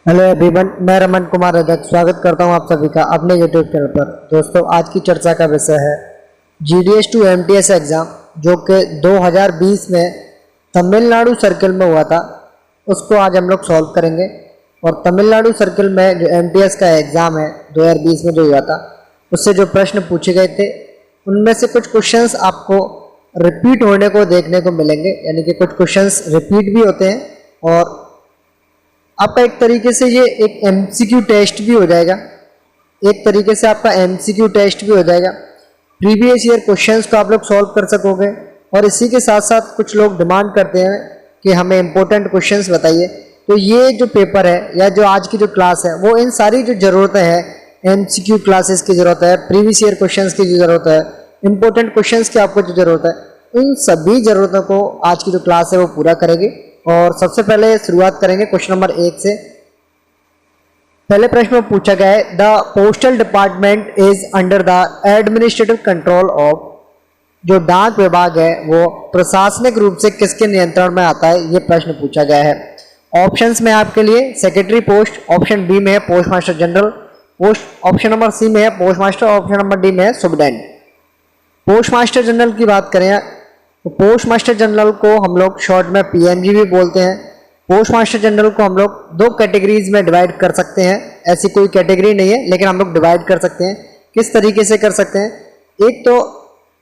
Hello everyone, मैं रमन कुमार अध्यक्ष स्वागत करता हूं आप सभी का अपने यूट्यूब चैनल पर। दोस्तों, आज की चर्चा का विषय है जीडीएस टू एमटीएस एग्ज़ाम जो कि 2020 में तमिलनाडु सर्किल में हुआ था, उसको आज हम लोग सॉल्व करेंगे। और तमिलनाडु सर्किल में जो एमटीएस का एग्ज़ाम है 2020 में जो हुआ था, उससे जो प्रश्न पूछे गए थे उनमें से कुछ क्वेश्चंस आपको रिपीट होने को देखने को मिलेंगे, यानी कि कुछ क्वेश्चंस रिपीट भी होते हैं और आपका एक तरीके से ये एक एमसीक्यू टेस्ट भी हो जाएगा। एक तरीके से आपका एमसीक्यू टेस्ट भी हो जाएगा। प्रीवियस ईयर क्वेश्चंस को आप लोग सॉल्व कर सकोगे। और इसी के साथ साथ कुछ लोग डिमांड करते हैं कि हमें इंपॉर्टेंट क्वेश्चंस बताइए, तो ये जो पेपर है या जो आज की जो क्लास है वो इन सारी जो ज़रूरतें हैं, एमसीक्यू क्लासेस की ज़रूरत है, प्रीवियस ईयर क्वेश्चंस की जो ज़रूरत है, इंपॉर्टेंट क्वेश्चंस की आपको जो ज़रूरत है, इन सभी ज़रूरतों को आज की जो क्लास है वो पूरा करेगी। और सबसे पहले शुरुआत करेंगे क्वेश्चन नंबर 1 से। पहले प्रश्न में पूछा गया है, the postal department is under the administrative control of, जो डाक विभाग है वो प्रशासनिक रूप से किसके नियंत्रण में आता है, ये प्रश्न पूछा गया है। ऑप्शंस में आपके लिए सेक्रेटरी पोस्ट, ऑप्शन बी में है post master general post, option number C में है post master, option number D में है सुपरडेंट। पोस्ट मास्टर जनरल की बात करें तो पोस्ट मास्टर जनरल को हम लोग शॉर्ट में पीएमजी भी बोलते हैं। पोस्ट मास्टर जनरल को हम लोग दो कैटेगरीज में डिवाइड कर सकते हैं। ऐसी कोई कैटेगरी नहीं है, लेकिन हम लोग डिवाइड कर सकते हैं। किस तरीके से कर सकते हैं? एक तो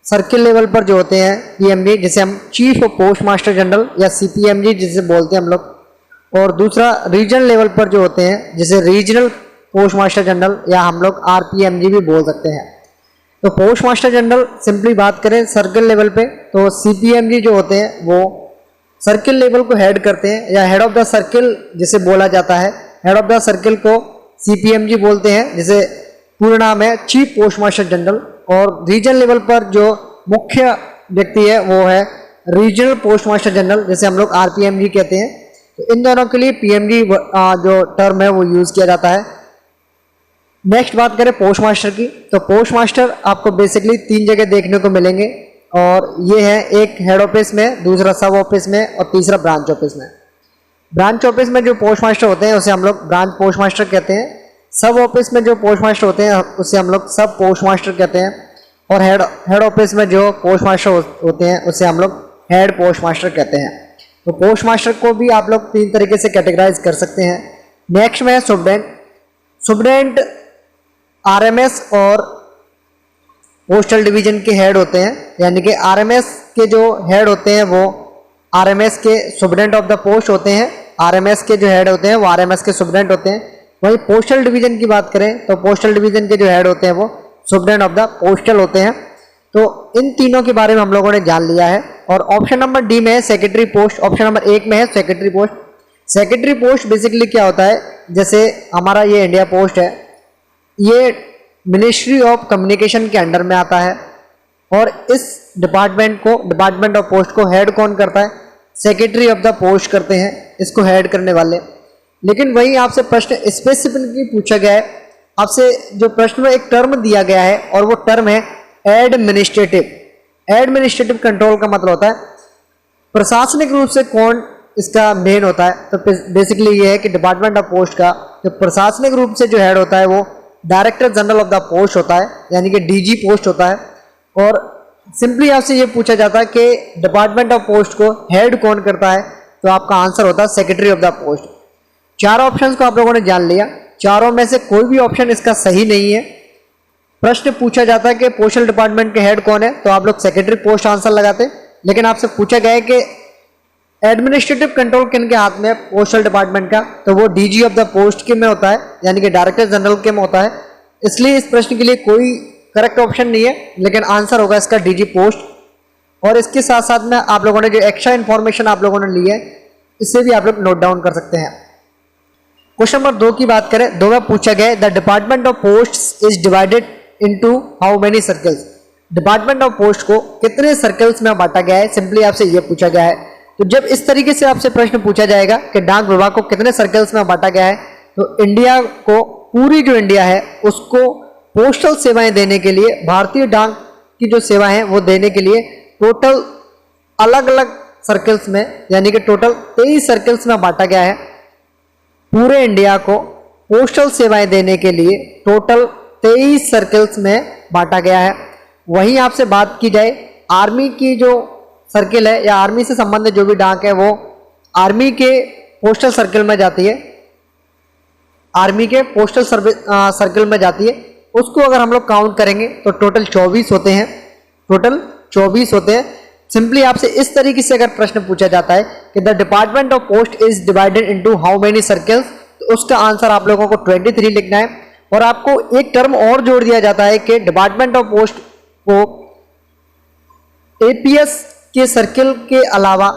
सर्किल लेवल पर जो होते हैं पीएमजी, जिसे हम chief of post master general या सीपीएमजी जिसे बोलते हैं हम लोग, और दूसरा रीजनल लेवल पर जो होते हैं जिसे रीजनल पोस्ट मास्टर जनरल या हम लोग आरपीएमजी भी बोल सकते हैं। तो पोस्ट मास्टर जनरल सिंपली बात करें सर्किल लेवल पे, तो सीपीएमजी जो होते हैं वो सर्किल लेवल को हेड करते हैं, या हेड ऑफ द सर्किल जिसे बोला जाता है। हेड ऑफ द सर्किल को सीपीएमजी बोलते हैं, जिसे पूर्ण नाम है चीफ पोस्ट मास्टर जनरल। और रीजनल लेवल पर जो मुख्य व्यक्ति है वो है रीजनल पोस्ट मास्टर जनरल, जिसे हम लोग आरपीएमजी कहते हैं। तो इन दोनों के लिए पीएमजी जो टर्म है वो यूज़ किया जाता है। नेक्स्ट बात करें पोस्ट मास्टर की, तो पोस्ट मास्टर आपको बेसिकली 3 जगह देखने को मिलेंगे, और ये है एक हेड ऑफिस में, दूसरा सब ऑफिस में, और तीसरा ब्रांच ऑफिस में। ब्रांच ऑफिस में जो पोस्ट मास्टर होते हैं उसे हम लोग ब्रांच पोस्ट मास्टर कहते हैं। सब ऑफिस में जो पोस्ट मास्टर होते हैं उसे हम लोग सब पोस्ट मास्टर कहते हैं। और हेड ऑफिस में जो पोस्ट मास्टर होते हैं उसे हम लोग हेड पोस्ट मास्टर कहते हैं। तो पोस्ट मास्टर को भी आप लोग 3 तरीके से कैटेगराइज कर सकते हैं। नेक्स्ट में है सुपरडेंट। सुपरडेंट आरएमएस और पोस्टल डिवीजन के हेड होते हैं, यानी कि आरएमएस के जो हेड होते हैं वो आरएमएस के सुपरडेंट ऑफ द पोस्ट होते हैं। आरएमएस के जो हेड होते हैं वो आरएमएस के सुपरडेंट होते हैं। वहीं पोस्टल डिवीजन की बात करें तो पोस्टल डिवीजन के जो हेड होते हैं वो सुपरडेंट ऑफ द पोस्टल होते हैं। तो इन तीनों के बारे में हम लोगों ने जान लिया है। और ऑप्शन नंबर डी में है सेक्रेटरी पोस्ट, ऑप्शन नंबर 1 में है secretary post. Secretary post basically क्या होता है, जैसे हमारा ये इंडिया पोस्ट है, ये मिनिस्ट्री ऑफ कम्युनिकेशन के अंडर में आता है। और इस डिपार्टमेंट ऑफ पोस्ट को हेड कौन करता है? सेक्रेटरी ऑफ द पोस्ट करते हैं इसको हेड करने वाले। लेकिन वहीं आपसे प्रश्न स्पेसिफिकली पूछा गया है, आपसे जो प्रश्न में एक टर्म दिया गया है और वो टर्म है एडमिनिस्ट्रेटिव। एडमिनिस्ट्रेटिव कंट्रोल का मतलब होता है प्रशासनिक रूप से कौन इसका मेन होता है। तो बेसिकली ये है कि डिपार्टमेंट ऑफ पोस्ट का जो प्रशासनिक रूप से जो हेड होता है वो director general of the post होता है, यानी कि डीजी पोस्ट होता है। और सिंपली आपसे ये पूछा जाता है कि डिपार्टमेंट ऑफ पोस्ट को हेड कौन करता है, तो आपका आंसर होता है secretary of the post. 4 options को आप लोगों ने जान लिया। चारों में से कोई भी ऑप्शन इसका सही नहीं है। प्रश्न पूछा जाता है कि पोस्टल डिपार्टमेंट के हेड कौन है, तो आप लोग सेक्रेटरी पोस्ट आंसर लगाते। लेकिन आपसे पूछा गया है कि एडमिनिस्ट्रेटिव कंट्रोल किनके हाथ में है पोस्टल डिपार्टमेंट का, तो वो डीजी ऑफ द पोस्ट के में होता है, यानी कि डायरेक्टर जनरल के में होता है। इसलिए इस प्रश्न के लिए कोई करेक्ट ऑप्शन नहीं है, लेकिन आंसर होगा इसका डीजी पोस्ट। और इसके साथ साथ में आप लोगों ने जो एक्स्ट्रा इन्फॉर्मेशन आप लोगों ने ली है, इससे भी आप लोग नोट डाउन कर सकते हैं। क्वेश्चन नंबर 2 की बात करें, 2 में पूछा गया the department of post is divided into how many circles. Department of post को कितने सर्कल्स में बांटा गया है, सिंपली आपसे ये पूछा गया है। तो जब इस तरीके से आपसे प्रश्न पूछा जाएगा कि डाक विभाग को कितने सर्कल्स में बांटा गया है, तो इंडिया को, पूरी जो इंडिया है उसको पोस्टल सेवाएं देने के लिए, भारतीय डाक की जो सेवाएं हैं वो देने के लिए टोटल अलग अलग सर्कल्स में, यानी कि टोटल 23 सर्कल्स में बांटा गया है। पूरे इंडिया को पोस्टल सेवाएं देने के लिए टोटल 23 सर्कल्स में बांटा गया है। वहीं आपसे बात की जाए आर्मी की जो सर्किल है या आर्मी से संबंधित जो भी डाक है वो आर्मी के पोस्टल सर्किल में जाती है, आर्मी के पोस्टल सर्किल में जाती है। उसको अगर हम लोग काउंट करेंगे तो टोटल 24 होते हैं, टोटल 24 होते हैं। सिंपली आपसे इस तरीके से अगर प्रश्न पूछा जाता है कि the department of post is divided into how many circles, तो उसका आंसर आप लोगों को 23 लिखना है। और आपको एक टर्म और जोड़ दिया जाता है कि डिपार्टमेंट ऑफ पोस्ट को एपीएस के सर्किल के अलावा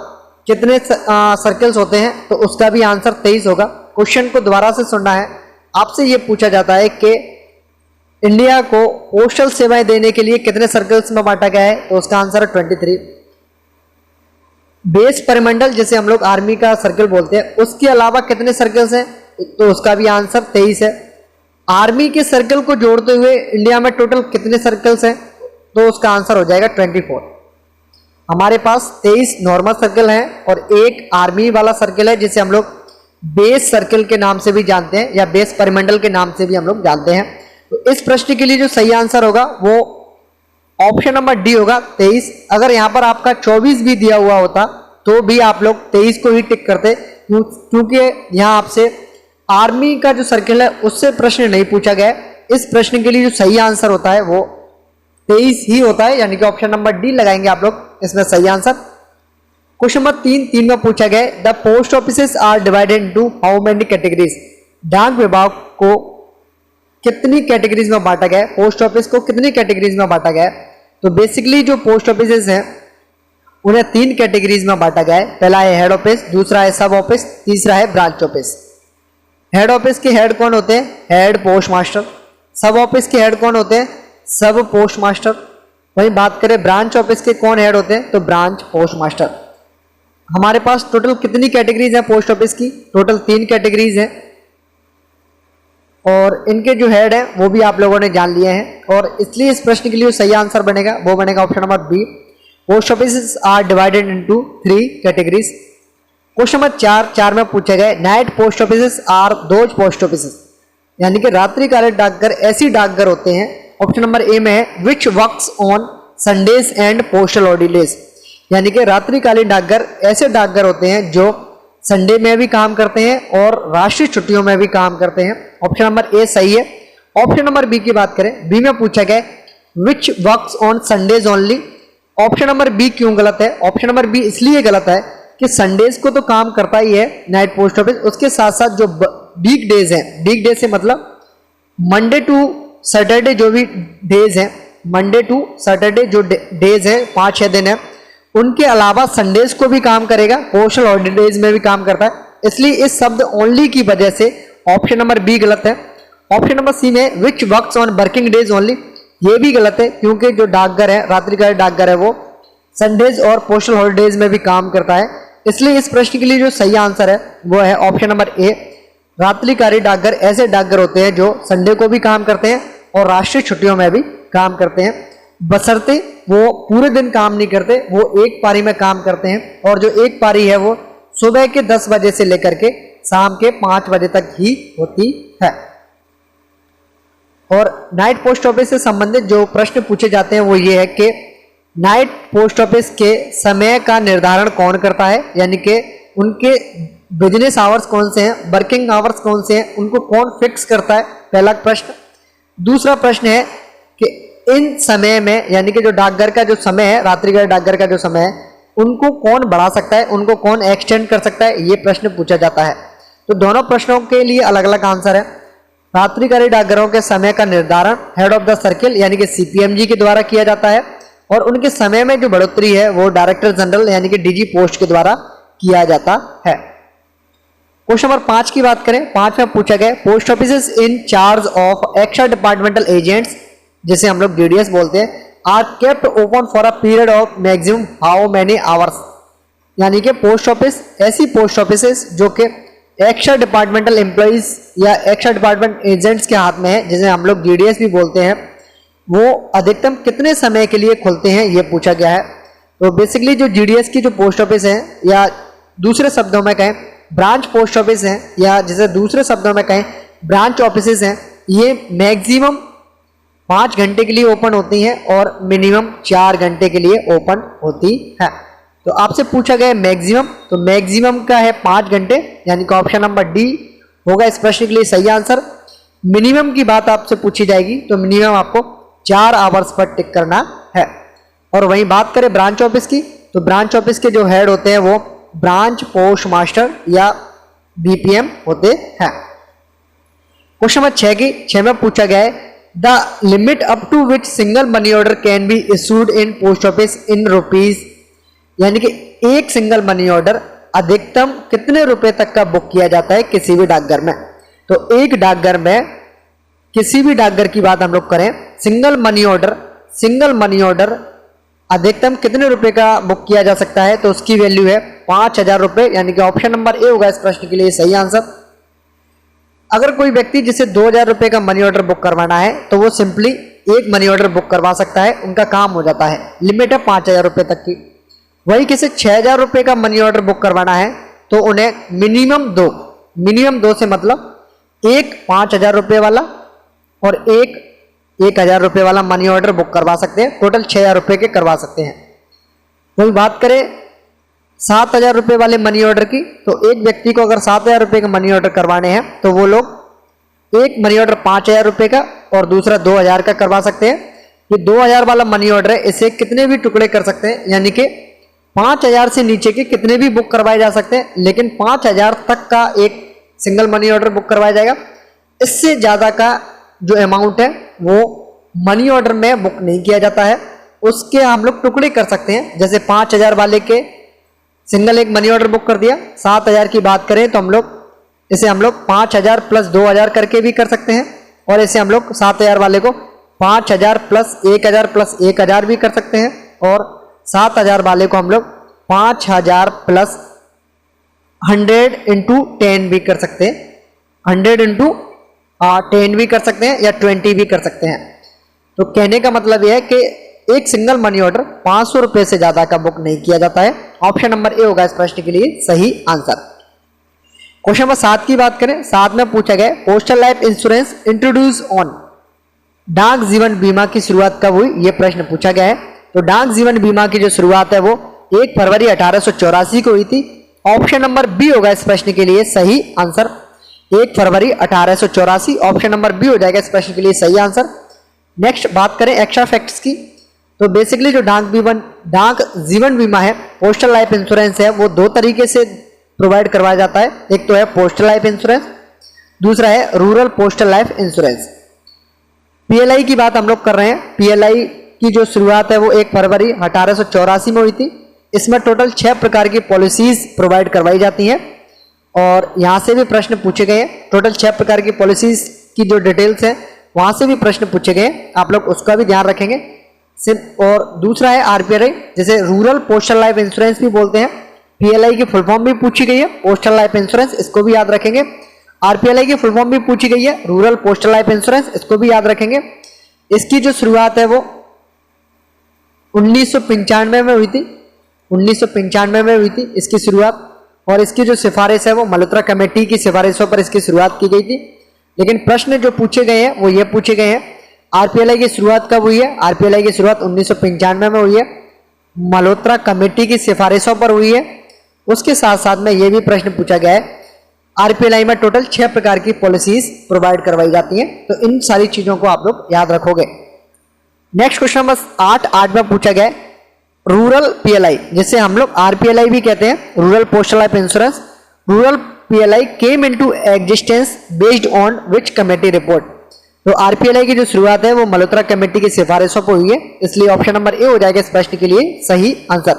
कितने सर्कल्स होते हैं, तो उसका भी आंसर 23 होगा। क्वेश्चन को दोबारा से सुनना है। आपसे यह पूछा जाता है कि इंडिया को पोस्टल सेवाएं देने के लिए कितने सर्कल्स में बांटा गया है, तो उसका आंसर है 23। बेस परिमंडल जिसे हम लोग आर्मी का सर्कल बोलते हैं, उसके अलावा कितने सर्कल्स हैं, तो उसका भी आंसर 23 है। आर्मी के सर्कल को जोड़ते हुए इंडिया में टोटल कितने सर्कल्स हैं, तो उसका आंसर हो जाएगा 24। हमारे पास 23 नॉर्मल सर्कल हैं और एक आर्मी वाला सर्कल है जिसे हम लोग बेस सर्कल के नाम से भी जानते हैं या बेस परिमंडल के नाम से भी हम लोग जानते हैं। तो इस प्रश्न के लिए जो सही आंसर होगा वो ऑप्शन नंबर डी होगा, 23। अगर यहां पर आपका 24 भी दिया हुआ होता तो भी आप लोग 23 को ही टिक करते, क्योंकि यहां आपसे आर्मी का जो सर्कल है उससे प्रश्न नहीं पूछा गया है। इस प्रश्न के लिए जो सही आंसर होता है वो 23 ही होता है, यानी कि ऑप्शन नंबर डी लगाएंगे आप लोग इसमें सही आंसर। क्वेश्चन नंबर 3 में पूछा गया the post offices are divided into how many categories, डाक विभाग को कितनी कैटेगरीज में बांटा गया है, पोस्ट ऑफिस को कितनी कैटेगरीज में बांटा गया है। तो बेसिकली जो पोस्ट ऑफिसेस हैं उन्हें 3 कैटेगरीज में बांटा गया है। पहला है हेड ऑफिस, दूसरा है सब ऑफिस, तीसरा है ब्रांच ऑफिस। हेड ऑफिस के हेड कौन होते हैं, हेड पोस्ट मास्टर। सब ऑफिस के हेड कौन होते हैं, सब पोस्ट मास्टर। वहीं बात करें ब्रांच ऑफिस के कौन हेड होते हैं, तो ब्रांच पोस्ट मास्टर। हमारे पास टोटल कितनी कैटेगरीज हैं पोस्ट ऑफिस की, टोटल 3 कैटेगरीज हैं और इनके जो हेड हैं वो भी आप लोगों ने जान लिए हैं। और इसलिए इस प्रश्न के लिए सही आंसर बनेगा वो बनेगा option number B, post office are divided into 3 categories. Question number 4 में पूछा गया night post office are those post office, यानी कि रात्रिकालीन डाकघर ऐसी डाकघर होते हैं। ऑप्शन नंबर ए में है विच works on Sundays and postal holidays, यानी कि रात्रिकालीन डाकघर ऐसे डाकघर होते हैं जो संडे में भी काम करते हैं और राष्ट्रीय छुट्टियों में भी काम करते हैं। ऑप्शन नंबर ए सही है। ऑप्शन नंबर बी की बात करें, बी में पूछा गया which works on Sundays only. Option number B क्यों गलत है, ऑप्शन नंबर बी इसलिए गलत है कि संडेज को तो काम करता ही है नाइट पोस्ट ऑफिस, उसके साथ साथ जो वीक डेज हैं, वीक डेज से मतलब मंडे टू सैटरडे जो भी डेज हैं, मंडे टू सैटरडे जो डेज हैं 5-6 दिन है, उनके अलावा संडेज को भी काम करेगा, पोस्टल हॉलीडेज में भी काम करता है। इसलिए इस शब्द ओनली की वजह से ऑप्शन नंबर बी गलत है। ऑप्शन नंबर सी में विच works on working days only, ये भी गलत है क्योंकि जो डाकघर है, रात्रिकालीन डाकघर है, वो संडेज और पोस्टल हॉलीडेज में भी काम करता है। इसलिए इस प्रश्न के लिए जो सही आंसर है वो है ऑप्शन नंबर ए, रात्रिकालीन डाकघर ऐसे डाकघर होते हैं जो संडे को भी काम करते हैं और राष्ट्रीय छुट्टियों में भी काम करते हैं, बशर्ते वो पूरे दिन काम नहीं करते, वो एक पारी में काम करते हैं। और जो एक पारी है वो सुबह के 10 बजे से लेकर के शाम के 5 बजे तक ही होती है। और नाइट पोस्ट ऑफिस से संबंधित जो प्रश्न पूछे जाते हैं वो ये है कि नाइट पोस्ट ऑफिस के समय का निर्धारण कौन करता है, यानी कि उनके बिजनेस आवर्स कौन से हैं, वर्किंग आवर्स कौन से हैं, उनको कौन फिक्स करता है, पहला प्रश्न। दूसरा प्रश्न है कि इन समय में, यानी कि जो डाकघर का जो समय है, रात्रिकालीन डाकघर का जो समय है, उनको कौन बढ़ा सकता है, उनको कौन एक्सटेंड कर सकता है, ये प्रश्न पूछा जाता है। तो दोनों प्रश्नों के लिए अलग अलग आंसर है। रात्रिकालीन डाकघरों के समय का निर्धारण हेड ऑफ द सर्किल यानी कि सीपीएमजी के द्वारा किया जाता है और उनके समय में जो बढ़ोतरी है वो डायरेक्टर जनरल यानी कि डीजी पोस्ट के द्वारा किया जाता है। क्वेश्चन नंबर 5 की बात करें, 5 में पूछा गया post office in charge of extra departmental agents, जिसे हम लोग डीडीएस बोलते हैं, are kept open for a period of maximum how many hours, यानी कि पोस्ट ऑफिस ऐसी पोस्ट ऑफिस जो कि एक्स्ट्रा डिपार्टमेंटल एम्प्लॉइज या एक्स्ट्रा डिपार्टमेंट एजेंट्स के हाथ में है, जिसे हम लोग डीडीएस भी बोलते हैं, वो अधिकतम कितने समय के लिए खुलते हैं ये पूछा गया है। तो बेसिकली जो डीडीएस की जो पोस्ट ऑफिस है, या दूसरे शब्दों में कहें ब्रांच पोस्ट ऑफिस हैं, या जिसे दूसरे शब्दों में कहें ब्रांच ऑफिसेज हैं, ये मैक्सिमम 5 घंटे के लिए ओपन होती हैं और मिनिमम 4 घंटे के लिए ओपन होती है। तो आपसे पूछा गया है मैक्सिमम, तो मैक्सिमम का है 5 घंटे, यानी कि ऑप्शन नंबर डी होगा इस प्रश्न के लिए सही आंसर। मिनिमम की बात आपसे पूछी जाएगी तो मिनिमम आपको 4 आवर्स पर टिक करना है। और वहीं बात करें ब्रांच ऑफिस की, तो ब्रांच ऑफिस के जो हेड होते हैं वो ब्रांच पोस्ट मास्टर या बीपीएम होते हैं। क्वेश्चन नंबर 6 में पूछा गया है the limit up to which single money order can be issued in post office in rupees, यानी कि एक सिंगल मनी ऑर्डर अधिकतम कितने रुपए तक का बुक किया जाता है किसी भी डाकघर में। तो एक डाकघर में किसी भी डाकघर की बात हम लोग करें, सिंगल मनी ऑर्डर अधिकतम कितने रुपए का बुक किया जा सकता है, तो उसकी वैल्यू है 5,000 रुपए, यानी कि ऑप्शन नंबर ए होगा इस प्रश्न के लिए सही आंसर। अगर कोई व्यक्ति जिसे 2,000 रुपए का मनी ऑर्डर बुक करवाना है तो वो सिंपली एक मनी ऑर्डर बुक करवा सकता है, उनका काम हो जाता है, लिमिट है 5,000 रुपए तक की। वही किसी 6,000 रुपए का मनी ऑर्डर बुक करवाना है तो उन्हें मिनिमम दो से मतलब एक 5,000 रुपए वाला और एक 1,000 रुपए वाला मनी ऑर्डर बुक करवा सकते हैं, टोटल 6,000 रुपए के करवा सकते हैं। वही बात करें 7,000 रुपए वाले मनी ऑर्डर की, तो एक व्यक्ति को अगर 7,000 रुपए का मनी ऑर्डर करवाने हैं तो वो लोग एक मनी ऑर्डर 5,000 रुपए का और दूसरा 2,000 का करवा सकते हैं। ये 2,000 वाला मनी ऑर्डर है, इसे कितने भी टुकड़े कर सकते हैं, यानी कि 5,000 से नीचे के कितने भी बुक करवाए जा सकते हैं, लेकिन 5,000 तक का एक सिंगल मनी ऑर्डर बुक करवाया जाएगा। इससे ज़्यादा का जो अमाउंट है वो मनी ऑर्डर में बुक नहीं किया जाता है, उसके हम लोग टुकड़े कर सकते हैं। जैसे 5,000 वाले के सिंगल एक मनी ऑर्डर बुक कर दिया, 7,000 की बात करें तो हम लोग 5,000 प्लस 2,000 करके भी कर सकते हैं, और इसे हम लोग 7,000 वाले को 5,000 प्लस 1,000 प्लस 1,000 भी कर सकते हैं, और 7,000 वाले को हम लोग 5,000 प्लस 100 इंटू 10 भी कर सकते हैं, 100 इंटू 10 भी कर सकते हैं, या 20 भी कर सकते हैं। तो कहने का मतलब यह है कि एक सिंगल मनी ऑर्डर 500 रुपए से ज्यादा का बुक नहीं किया जाता है। ऑप्शन नंबर ए होगा इस प्रश्न के लिए सही आंसर। क्वेश्चन नंबर 7 की बात करें, 7 में पूछा गया postal life insurance introduce on, डाक जीवन बीमा की शुरुआत कब हुई, यह प्रश्न पूछा गया है। तो डाक जीवन बीमा की जो शुरुआत है वो 1 फरवरी 1884 को हुई थी। ऑप्शन नंबर बी होगा इस प्रश्न के लिए सही आंसर, 1 फरवरी 1884, ऑप्शन नंबर बी हो जाएगा इस प्रश्न के लिए सही आंसर। नेक्स्ट बात करें एक्स्ट्रा फैक्ट्स की, तो बेसिकली जो डाक जीवन बीमा है, पोस्टल लाइफ इंश्योरेंस है, वो 2 तरीके से प्रोवाइड करवाया जाता है। एक तो है पोस्टल लाइफ इंश्योरेंस, दूसरा है rural postal life insurance. PLI की बात हम लोग कर रहे हैं। पीएलआई की जो शुरुआत है वो 1 फरवरी 1884 में हुई थी। इसमें टोटल 6 प्रकार की पॉलिसीज प्रोवाइड करवाई जाती हैं, और यहाँ से भी प्रश्न पूछे गए हैं। टोटल 6 प्रकार की पॉलिसीज की जो डिटेल्स है वहाँ से भी प्रश्न पूछे गए, आप लोग उसका भी ध्यान रखेंगे। और दूसरा है आरपीएलआई, जिसे रूरल पोस्टल लाइफ इंश्योरेंस भी बोलते हैं। पीएलआई की फुल फॉर्म भी पूछी गई है, पोस्टल लाइफ इंश्योरेंस, इसको भी याद रखेंगे। आरपीएलआई की फुल फॉर्म भी पूछी गई है, रूरल पोस्टल लाइफ इंश्योरेंस, इसको भी याद रखेंगे। इसकी जो शुरुआत है वो 1995 में हुई थी, 1995 में हुई थी इसकी शुरुआत, और इसकी जो सिफारिश है वो मल्होत्रा कमेटी की सिफारिशों पर इसकी शुरुआत की गई थी। लेकिन प्रश्न जो पूछे गए हैं वो ये पूछे गए हैं आरपीएलआई की शुरुआत कब हुई है। आरपीएलआई की शुरुआत 1995 में हुई है, मल्होत्रा कमेटी की सिफारिशों पर हुई है। उसके साथ साथ में ये भी प्रश्न पूछा गया है आरपीएलआई में टोटल 6 प्रकार की पॉलिसीज प्रोवाइड करवाई जाती हैं, तो इन सारी चीजों को आप लोग याद रखोगे। नेक्स्ट क्वेश्चन नंबर 8 में पूछा गया रूरल पीएलआई, जिसे हम लोग आरपीएलआई भी कहते हैं, rural postal life insurance. Rural PLI came into existence based on which committee report. तो आरपीएलआई की जो शुरुआत है वो मल्होत्रा कमेटी की सिफारिशों पर हुई है, इसलिए ऑप्शन नंबर ए हो जाएगा इस प्रश्न के लिए सही आंसर।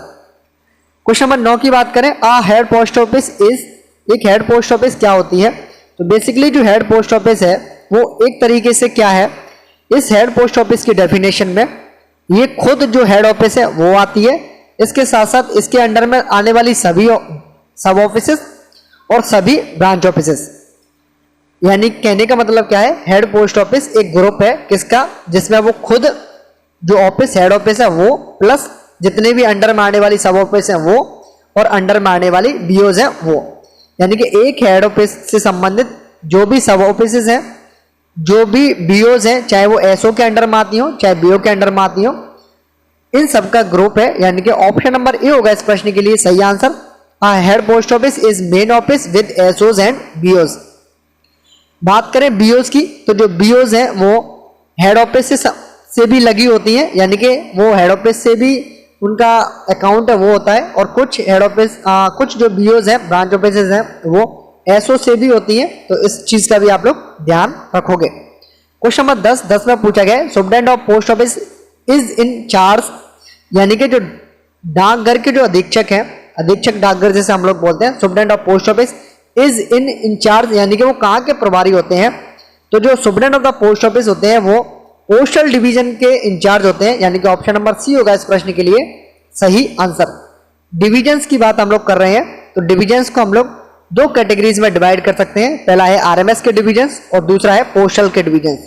क्वेश्चन नंबर 9 की बात करें, आ हेड पोस्ट ऑफिस इज, एक हेड पोस्ट ऑफिस क्या होती है। तो बेसिकली जो हेड पोस्ट ऑफिस है वो एक तरीके से क्या है, इस हेड पोस्ट ऑफिस की डेफिनेशन में ये खुद जो हेड ऑफिस है वो आती है, इसके साथ साथ इसके अंडर में आने वाली सभी सब ऑफिसेस और सभी ब्रांच ऑफिसेस। यानी कहने का मतलब क्या है, हेड पोस्ट ऑफिस एक ग्रुप है किसका, जिसमें वो खुद जो ऑफिस हेड ऑफिस है वो प्लस जितने भी अंडर में आने वाली सब ऑफिस है वो और अंडर में आने वाली बीओज है वो। यानी कि एक हेड ऑफिस से संबंधित जो भी सब ऑफिसेज हैं, जो भी बीओज हैं, चाहे वो एसओ के अंडर में आती हो चाहे बीओ के अंडर में आती हो, इन सब का ग्रुप है। यानी कि ऑप्शन नंबर ए होगा इस प्रश्न के लिए सही answer. Head post office is main office with SOs and BOs. बात करें बीओज की, तो जो बीओज हैं वो हेड ऑफिस से भी लगी होती हैं, यानी कि वो हेड ऑफिस से भी उनका अकाउंट है वो होता है, और कुछ हेड ऑफिस कुछ जो बीओज हैं, ब्रांच ऑफिसेज हैं, वो एसओ से भी होती हैं। तो इस चीज का भी आप लोग ध्यान रखोगे। क्वेश्चन नंबर 10 में पूछा गया है superintendent of post office is in charge, यानी कि जो डाकघर के जो अधीक्षक हैं, अधीक्षक डाकघर जैसे हम लोग बोलते हैं, superintendent of post office is in charge, यानी कि वो कहाँ के प्रभारी होते हैं। तो जो superintendent of the post office होते हैं वो पोस्टल डिवीजन के इंचार्ज होते हैं, यानी कि ऑप्शन नंबर सी होगा इस प्रश्न के लिए सही आंसर। डिविजन्स की बात हम लोग कर रहे हैं, तो डिविजन्स को हम लोग दो कैटेगरीज में डिवाइड कर सकते हैं। पहला है आरएमएस के डिविजन्स और दूसरा है पोस्टल के डिविजन्स।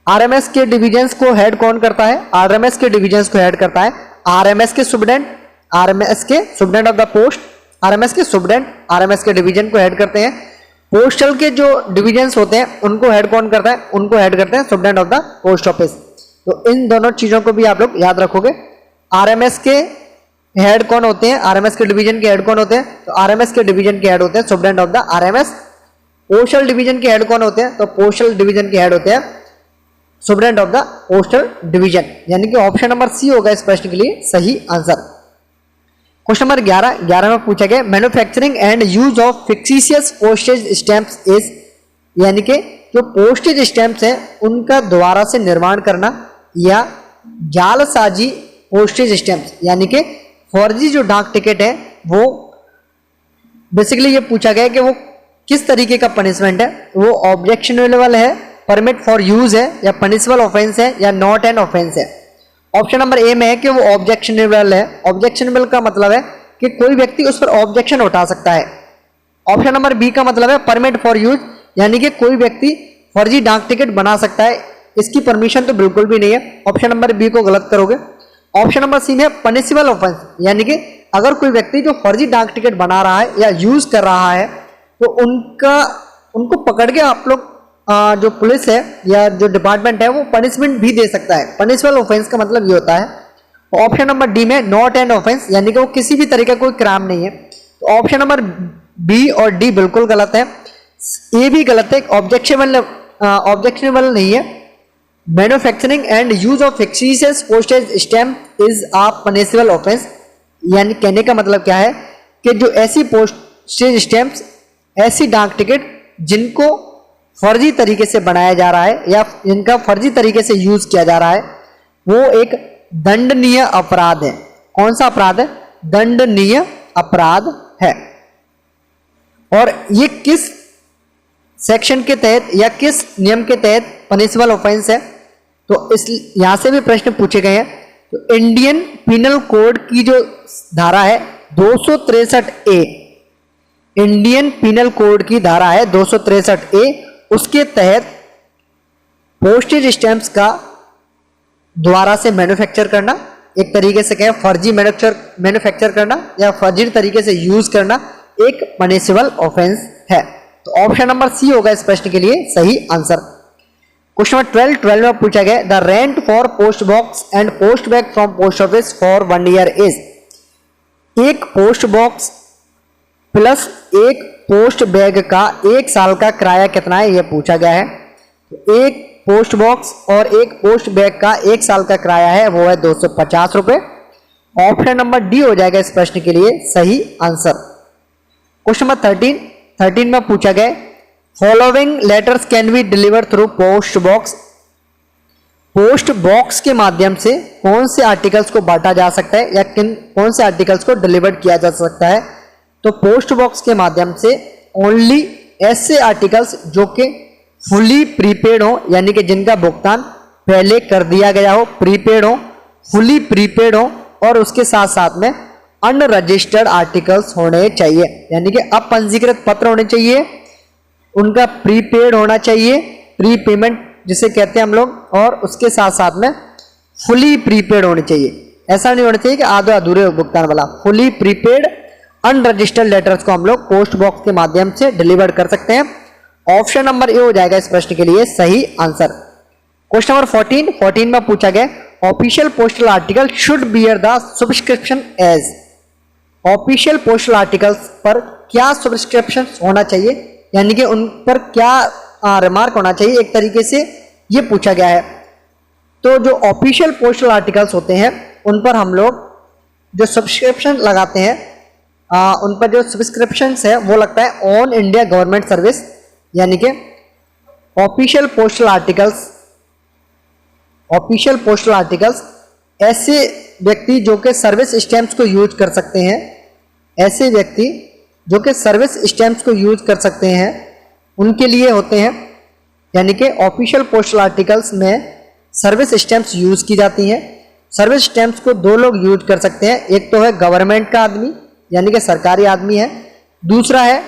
आरएमएस के डिविजन्स को हेड कौन करता है? आरएमएस के डिविजन्स को हेड करता है आरएमएस के सुप्रीटेंडेंट, आरएमएस के superintendent of the post, RMS के सुप्रीटेंडेंट आरएमएस के डिवीजन को हेड करते हैं। पोस्टल के जो डिविजन्स होते हैं उनको हेड कौन करता है? उनको हेड करते हैं superintendent of the post office. तो इन दोनों चीजों को भी आप लोग याद रखोगे। आरएमएस के हेड कौन होते हैं? आरएमएस के डिवीजन के हेड कौन होते हैं? तो आरएमएस के डिवीजन के हेड होते हैं superintendent of the RMS. Postal division के हेड कौन होते हैं? तो पोस्टल डिवीजन के हेड होते हैं superintendent of the postal division, यानी कि ऑप्शन नंबर सी होगा इस प्रश्न के लिए सही आंसर। क्वेश्चन नंबर 11 में पूछा गया manufacturing and use of fictitious postage stamps is, यानी कि जो पोस्टेज स्टैंप्स हैं उनका दोबारा से निर्माण करना या जालसाजी पोस्टेज स्टैंप्स, यानी कि फर्जी जो डाक टिकट है वो बेसिकली ये पूछा गया कि वो किस तरीके का पनिशमेंट है, वो ऑब्जेक्शनेबल है, परमिट फॉर यूज है, या पनिशेबल ऑफेंस है, या नॉट एन ऑफेंस है। ऑप्शन नंबर ए में है कि वो ऑब्जेक्शनेबल है। ऑब्जेक्शनेबल का मतलब है कि कोई व्यक्ति उस पर ऑब्जेक्शन उठा सकता है। ऑप्शन नंबर बी का मतलब है परमिट फॉर यूज, यानी कि कोई व्यक्ति फर्जी डाक टिकट बना सकता है, इसकी परमिशन तो बिल्कुल भी नहीं है। ऑप्शन नंबर बी को गलत करोगे। ऑप्शन नंबर सी में पनिशेबल ऑफेंस, यानी कि अगर कोई व्यक्ति जो फर्जी डाक टिकट बना रहा है या यूज कर रहा है तो उनको पकड़ के आप लोग जो पुलिस है या जो डिपार्टमेंट है वो पनिशमेंट भी दे सकता है। पनिशेबल ऑफेंस का मतलब ये होता है। ऑप्शन नंबर डी में नॉट एन ऑफेंस, यानी कि वो किसी भी तरह का कोई क्राइम नहीं है। तो ऑप्शन नंबर बी और डी बिल्कुल गलत है, ए भी गलत है, ऑब्जेक्शनेबल नहीं है। Manufacturing and use of fictitious postage stamp is a punishable offence, यानी कहने का मतलब क्या है कि जो ऐसी पोस्टेज स्टैम्प्स, ऐसी डाक टिकट जिनको फर्जी तरीके से बनाया जा रहा है या जिनका फर्जी तरीके से यूज किया जा रहा है वो एक दंडनीय अपराध है। कौन सा अपराध है? दंडनीय अपराध है। और ये किस सेक्शन के तहत या किस नियम के तहत पनिशेबल ऑफेंस है? तो इस यहां से भी प्रश्न पूछे गए हैं। तो इंडियन पिनल कोड की जो धारा है 263 ए, इंडियन पिनल कोड की धारा है 263 ए, उसके तहत पोस्टेज स्टैंप्स का द्वारा से मैन्युफैक्चर करना, एक तरीके से कहें फर्जी मैन्युफैक्चर करना या फर्जी तरीके से यूज करना एक पनिशेबल ऑफेंस है। तो ऑप्शन नंबर सी होगा इस प्रश्न के लिए सही आंसर। क्वेश्चन नंबर 12 में पूछा गया the rent for post box and post bag from post office for 1 year is, एक पोस्ट बॉक्स प्लस एक पोस्ट बैग का 1 साल का किराया कितना है यह पूछा गया है। तो एक पोस्ट बॉक्स और एक पोस्ट बैग का 1 साल का किराया है वो है 250 रुपए। ऑप्शन नंबर डी हो जाएगा इस प्रश्न के लिए सही आंसर। क्वेश्चन नंबर 13 में पूछा गया following letters can be deliver through post box, post box के माध्यम से कौन से आर्टिकल्स को बांटा जा सकता है या कौन से आर्टिकल्स को डिलीवर किया जा सकता है? तो पोस्ट बॉक्स के माध्यम से ओनली ऐसे आर्टिकल्स जो कि फुली प्रीपेड हो, यानी कि जिनका भुगतान पहले कर दिया गया हो, प्रीपेड हो, फुली प्रीपेड हो, और उसके साथ साथ में अनरजिस्टर्ड आर्टिकल्स होने चाहिए, यानी कि अपंजीकृत पत्र होने चाहिए, उनका प्रीपेड होना चाहिए, प्री पेमेंट जिसे कहते हैं हम लोग, और उसके साथ साथ में फुली प्रीपेड होने चाहिए। ऐसा नहीं होना चाहिए कि आधे अधूरे भुगतान वाला, फुली प्रीपेड अनरजिस्टर्ड लेटर्स को हम लोग पोस्ट बॉक्स के माध्यम से डिलीवर कर सकते हैं। ऑप्शन नंबर ए हो जाएगा इस प्रश्न के लिए सही आंसर। क्वेश्चन नंबर 14 में पूछा गया official postal article should bear the subscription as. Official postal articles पर क्या सब्सक्रिप्शन होना चाहिए, यानी कि उन पर क्या रिमार्क होना चाहिए, एक तरीके से ये पूछा गया है। तो जो ऑफिशियल पोस्टल आर्टिकल्स होते हैं उन पर हम लोग जो सब्सक्रिप्शन लगाते हैं, उन पर जो सब्सक्रिप्शन है वो लगता है ऑन इंडिया गवर्नमेंट सर्विस, यानी कि ऑफिशियल पोस्टल आर्टिकल्स ऐसे व्यक्ति जो कि सर्विस स्टैम्प्स को यूज कर सकते हैं, ऐसे व्यक्ति जो कि सर्विस स्टैम्प्स को यूज कर सकते हैं उनके लिए होते हैं। यानी कि ऑफिशियल पोस्टल आर्टिकल्स में सर्विस स्टैम्प्स यूज की जाती हैं। सर्विस स्टैम्प्स को दो लोग यूज कर सकते हैं, एक तो है गवर्नमेंट का आदमी यानी कि सरकारी आदमी है, दूसरा है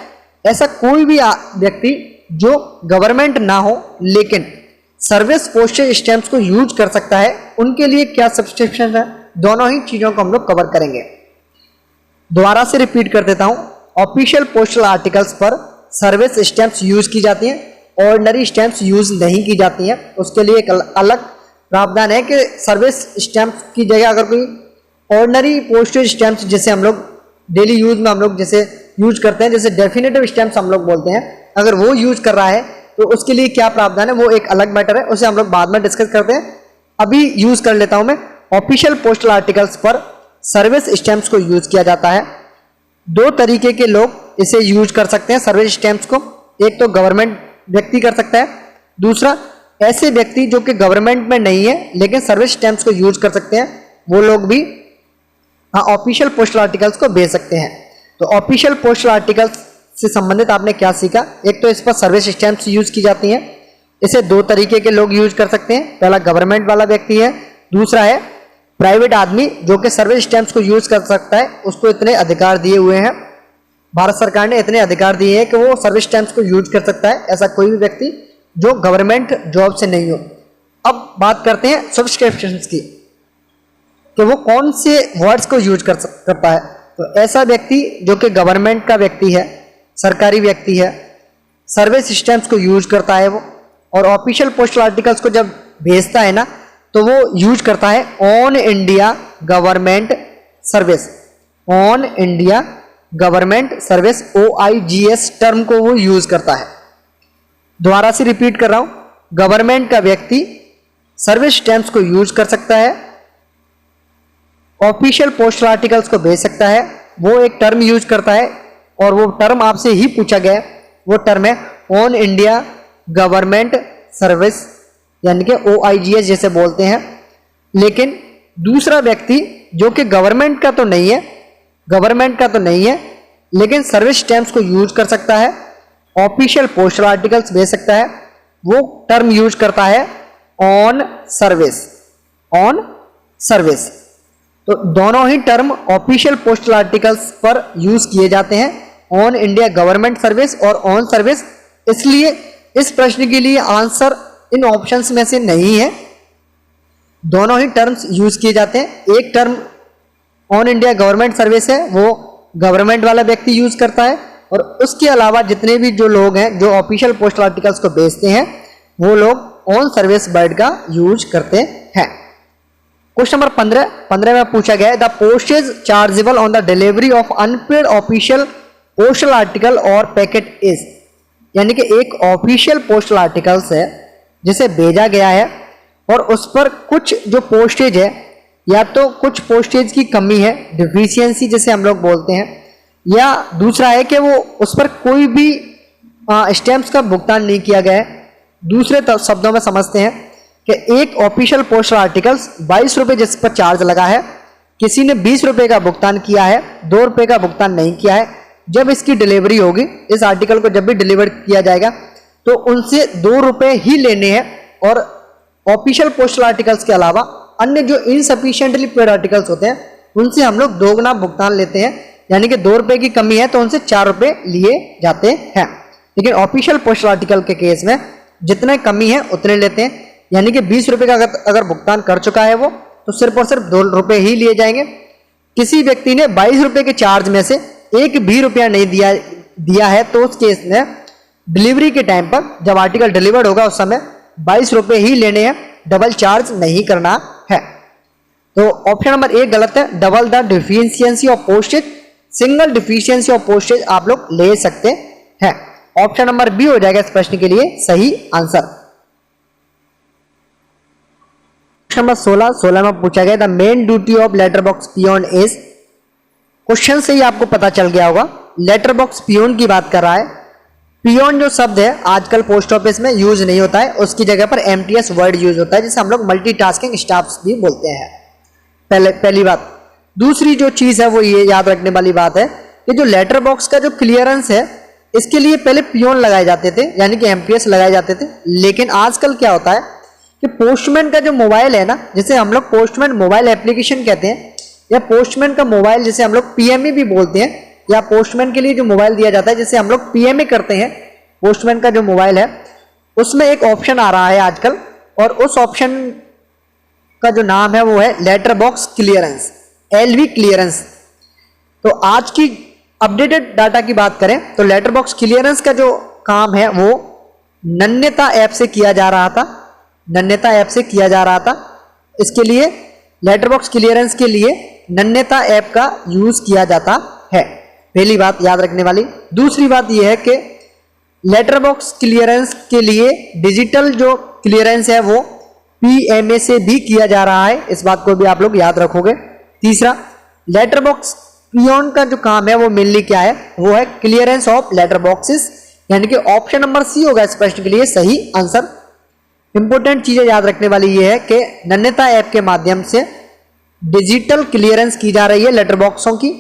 ऐसा कोई भी व्यक्ति जो गवर्नमेंट ना हो लेकिन सर्विस पोस्टेज स्टैम्प्स को यूज कर सकता है। उनके लिए क्या सब्सक्रिप्शन है, दोनों ही चीजों को हम लोग कवर करेंगे। दोबारा से रिपीट कर देता हूं, ऑफिशियल पोस्टल आर्टिकल्स पर सर्विस स्टैम्प्स यूज की जाती हैं, ऑर्डिनरी स्टैम्प्स यूज नहीं की जाती हैं। उसके लिए एक अलग प्रावधान है कि सर्विस स्टैम्प्स की जगह अगर कोई ऑर्डिनरी पोस्टेज स्टैम्प्स जैसे हम लोग डेली यूज में हम लोग जैसे यूज करते हैं, जैसे डेफिनेटिव स्टैम्प्स हम लोग बोलते हैं, अगर वो यूज कर रहा है तो उसके लिए क्या प्रावधान है वो एक अलग मैटर है, उसे हम लोग बाद में डिस्कस करते हैं। अभी यूज कर लेता हूं मैं। ऑफिशियल पोस्टल आर्टिकल्स पर सर्विस स्टैम्प्स को यूज किया जाता है। दो तरीके के लोग इसे यूज कर सकते हैं सर्विस स्टैम्प्स को, एक तो गवर्नमेंट व्यक्ति कर सकता है, दूसरा ऐसे व्यक्ति जो कि गवर्नमेंट में नहीं है लेकिन सर्विस स्टैम्प्स को यूज कर सकते हैं, वो लोग भी ऑफिशियल पोस्टल आर्टिकल्स को भेज सकते हैं। तो ऑफिशियल पोस्टल आर्टिकल्स से संबंधित आपने क्या सीखा, एक तो इस पर सर्विस स्टैम्प्स यूज की जाती हैं, इसे दो तरीके के लोग यूज कर सकते हैं, पहला गवर्नमेंट वाला व्यक्ति है, दूसरा है प्राइवेट आदमी जो कि सर्विस स्टैम्प्स को यूज कर सकता है। उसको इतने अधिकार दिए हुए हैं, भारत सरकार ने इतने अधिकार दिए हैं कि वो सर्विस स्टैम्प्स को यूज कर सकता है, ऐसा कोई भी व्यक्ति जो गवर्नमेंट जॉब से नहीं हो। अब बात करते हैं सब्सक्रिप्शंस की कि वो कौन से वर्ड्स को यूज करता है। तो ऐसा व्यक्ति जो कि गवर्नमेंट का व्यक्ति है, सरकारी व्यक्ति है, सर्विस स्टैम्प्स को यूज करता है वो, और ऑफिशियल पोस्टल आर्टिकल्स को जब भेजता है ना तो वो यूज करता है on India government service, on India government service OIGS term को वो यूज करता है। दोबारा से रिपीट कर रहा हूं, गवर्नमेंट का व्यक्ति सर्विस स्टैम्प्स को यूज कर सकता है, ऑफिशियल पोस्टल आर्टिकल्स को भेज सकता है, वो एक टर्म यूज करता है और वो टर्म आपसे ही पूछा गया है, वो टर्म है ऑन इंडिया गवर्नमेंट सर्विस यानी कि OIGS जैसे बोलते हैं। लेकिन दूसरा व्यक्ति जो कि गवर्नमेंट का तो नहीं है लेकिन सर्विस स्टैम्प्स को यूज कर सकता है, ऑफिशियल पोस्टल आर्टिकल्स भेज सकता है, वो टर्म यूज करता है ऑन सर्विस। तो दोनों ही टर्म ऑफिशियल पोस्टल आर्टिकल्स पर यूज किए जाते हैं, ऑन इंडिया गवर्नमेंट सर्विस और ऑन सर्विस। इसलिए इस प्रश्न के लिए आंसर इन ऑप्शंस में से नहीं है, दोनों ही टर्म्स यूज किए जाते हैं। एक term on India government service है, वो गवर्नमेंट वाला व्यक्ति यूज करता है, और उसके अलावा जितने भी जो लोग हैं जो ऑफिशियल पोस्टल आर्टिकल्स को भेजते हैं वो लोग ऑन सर्विस वर्ड का यूज करते हैं। क्वेश्चन नंबर 15 में पूछा गया है the postage chargeable on the delivery of unpaired official postal article और पैकेट इज, यानी कि एक ऑफिशियल पोस्टल आर्टिकल्स है जिसे भेजा गया है और उस पर कुछ जो पोस्टेज है, या तो कुछ पोस्टेज की कमी है, डिफिशियंसी जिसे हम लोग बोलते हैं, या दूसरा है कि वो उस पर कोई भी स्टैम्प्स का भुगतान नहीं किया गया है। दूसरे शब्दों में समझते हैं कि एक ऑफिशियल पोस्टल आर्टिकल्स 22 रुपये जिस पर चार्ज लगा है, किसी ने 20 रुपये का भुगतान किया है, 2 रुपये का भुगतान नहीं किया है। जब इसकी डिलीवरी होगी, इस आर्टिकल को जब भी डिलीवर किया जाएगा तो उनसे 2 रुपये ही लेने हैं, और ऑफिशियल पोस्टल आर्टिकल्स के अलावा अन्य जो इनसफिशिएंटली पेड आर्टिकल्स होते हैं उनसे हम लोग दोगुना भुगतान लेते हैं, यानी कि 2 रुपये की कमी है तो उनसे 4 रुपये लिए जाते हैं। लेकिन ऑफिशियल पोस्टल आर्टिकल के केस में जितने कमी है उतने लेते हैं, यानी कि 20 रुपये का अगर भुगतान कर चुका है वो तो सिर्फ और सिर्फ 2 रुपये ही लिए जाएंगे। किसी व्यक्ति ने 22 रुपये के चार्ज में से एक भी रुपया नहीं दिया है तो उस केस में डिलीवरी के टाइम पर जब आर्टिकल डिलीवर्ड होगा उस समय 22 रुपये ही लेने हैं, डबल चार्ज नहीं करना है। तो ऑप्शन नंबर ए गलत है। Double the deficiency of postage, single deficiency of postage आप लोग ले सकते हैं। ऑप्शन नंबर बी हो जाएगा इस प्रश्न के लिए सही आंसर। नंबर 16 में पूछा गया the main duty of letter box peon is, question से ही आपको पता चल गया होगा लेटर बॉक्स पियोन की बात कर रहा है। पियोन जो शब्द है आजकल पोस्ट ऑफिस में यूज नहीं होता है, उसकी जगह पर एमटीएस वर्ड यूज होता है जिसे हम लोग मल्टीटास्किंग स्टाफ्स भी बोलते हैं। पहली बात। दूसरी जो चीज है वो ये याद रखने वाली बात है कि जो लेटर बॉक्स का जो क्लियरेंस है इसके लिए पहले पियोन लगाए जाते थे, यानी कि एमपीएस लगाए जाते थे। लेकिन आजकल क्या होता है कि पोस्टमैन का जो मोबाइल है ना, जिसे हम लोग पोस्टमैन मोबाइल एप्लीकेशन कहते हैं, या पोस्टमैन का मोबाइल जिसे हम लोग पीएमए भी बोलते हैं, या पोस्टमैन के लिए जो मोबाइल दिया जाता है जिसे हम लोग पीएमए करते हैं, पोस्टमैन का जो मोबाइल है उसमें एक ऑप्शन आ रहा है आजकल, और उस ऑप्शन का जो नाम है वो है letter box clearance, LV clearance. तो आज की अपडेटेड डाटा की बात करें तो लेटर बॉक्स क्लियरेंस का जो काम है वो नन्यता ऐप से किया जा रहा था, नन्यता ऐप से किया जा रहा था। इसके लिए लेटर बॉक्स क्लियरेंस के लिए नन्यता ऐप का यूज किया जाता है, पहली बात याद रखने वाली। दूसरी बात यह है कि लेटर बॉक्स क्लियरेंस के लिए डिजिटल जो क्लियरेंस है वो पीएमए से भी किया जा रहा है, इस बात को भी आप लोग याद रखोगे। तीसरा, लेटर बॉक्स पियोन का जो काम है वो मेनली क्या है, वो है क्लियरेंस ऑफ लेटर बॉक्सेस, यानी कि ऑप्शन नंबर सी होगा इस प्रश्न के लिए सही आंसर। इंपॉर्टेंट चीजें याद रखने वाली ये है कि नन्यता ऐप के माध्यम से डिजिटल क्लियरेंस की जा रही है लेटर बॉक्सों की,